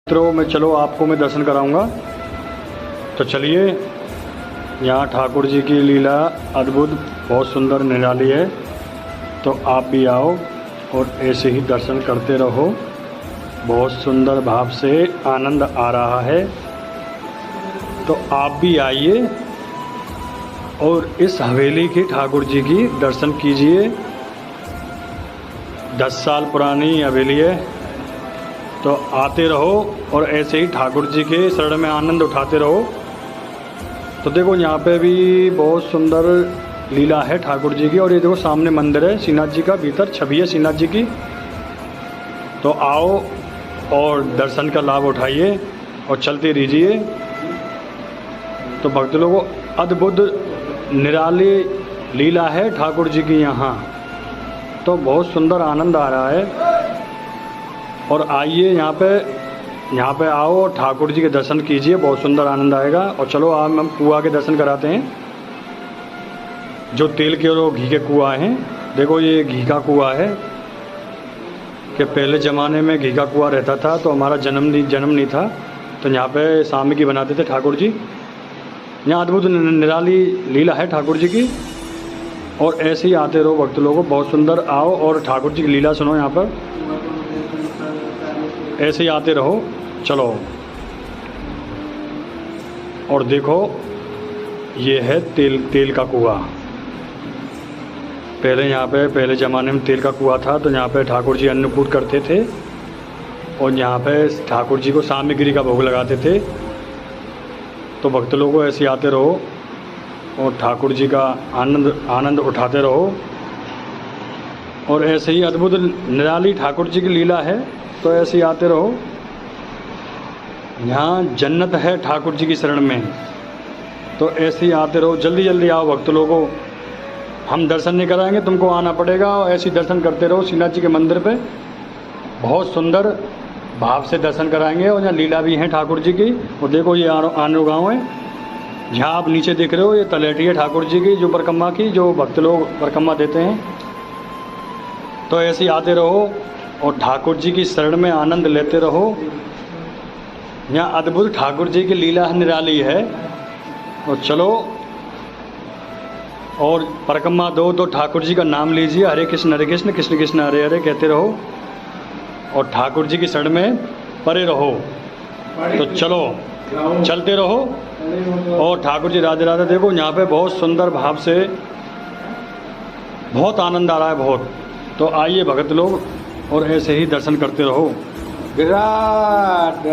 मित्रों में चलो आपको मैं दर्शन कराऊंगा। तो चलिए, यहाँ ठाकुर जी की लीला अद्भुत बहुत सुंदर निराली है। तो आप भी आओ और ऐसे ही दर्शन करते रहो। बहुत सुंदर भाव से आनंद आ रहा है। तो आप भी आइए और इस हवेली की ठाकुर जी की दर्शन कीजिए। 10 साल पुरानी हवेली है। तो आते रहो और ऐसे ही ठाकुर जी के शरण में आनंद उठाते रहो। तो देखो यहाँ पे भी बहुत सुंदर लीला है ठाकुर जी की। और ये देखो सामने मंदिर है श्रीनाथ जी का, भीतर छवि है श्रीनाथ जी की। तो आओ और दर्शन का लाभ उठाइए और चलते रहिए। तो भक्त लोगों, अद्भुत निराली लीला है ठाकुर जी की यहाँ। तो बहुत सुंदर आनंद आ रहा है। और आइए यहाँ पे आओ और ठाकुर जी के दर्शन कीजिए, बहुत सुंदर आनंद आएगा। और चलो हम कुआं के दर्शन कराते हैं, जो तेल के और घी के कुआं हैं। देखो ये घी का कुआं है कि पहले ज़माने में घी का कुआं रहता था। तो हमारा जन्म नहीं था, तो यहाँ पे सामग्री बनाते थे ठाकुर जी। यहाँ अद्भुत निराली लीला है ठाकुर जी की। और ऐसे ही आते रहो भक्त लोगों, बहुत सुंदर। आओ और ठाकुर जी की लीला सुनो। यहाँ पर ऐसे ही आते रहो। चलो और देखो, ये है तेल का कुआं। पहले ज़माने में तेल का कुआं था। तो यहाँ पे ठाकुर जी अन्नकूट करते थे और यहाँ पे ठाकुर जी को सामग्री का भोग लगाते थे। तो भक्त लोगों, ऐसे आते रहो और ठाकुर जी का आनंद उठाते रहो। और ऐसे ही अद्भुत निराली ठाकुर जी की लीला है। तो ऐसे ही आते रहो। यहाँ जन्नत है ठाकुर जी की शरण में। तो ऐसे ही आते रहो, जल्दी जल्दी आओ भक्त लोगों। हम दर्शन नहीं कराएंगे, तुमको आना पड़ेगा। और ऐसे ही दर्शन करते रहो श्रीनाथ जी के मंदिर पे। बहुत सुंदर भाव से दर्शन कराएंगे। और यहाँ लीला भी है ठाकुर जी की। और देखो ये आनो गाँव है, जहाँ आप नीचे देख रहे हो, ये तलेटी है ठाकुर जी की, जो परिक्रमा की, जो भक्त लोग परिक्रमा देते हैं। तो ऐसे ही आते रहो और ठाकुर जी की शरण में आनंद लेते रहो। यहाँ अद्भुत ठाकुर जी की लीला निराली है। और चलो और परिक्रमा दो, तो ठाकुर जी का नाम लीजिए, हरे कृष्ण कृष्ण कृष्ण हरे हरे कहते रहो। और ठाकुर जी की शरण में परे रहो। तो चलो चलते रहो और ठाकुर जी राधे राधे। देखो यहाँ पे बहुत सुंदर भाव से बहुत आनंद आ रहा है, बहुत। तो आइए भगत लोग और ऐसे ही दर्शन करते रहो। विराट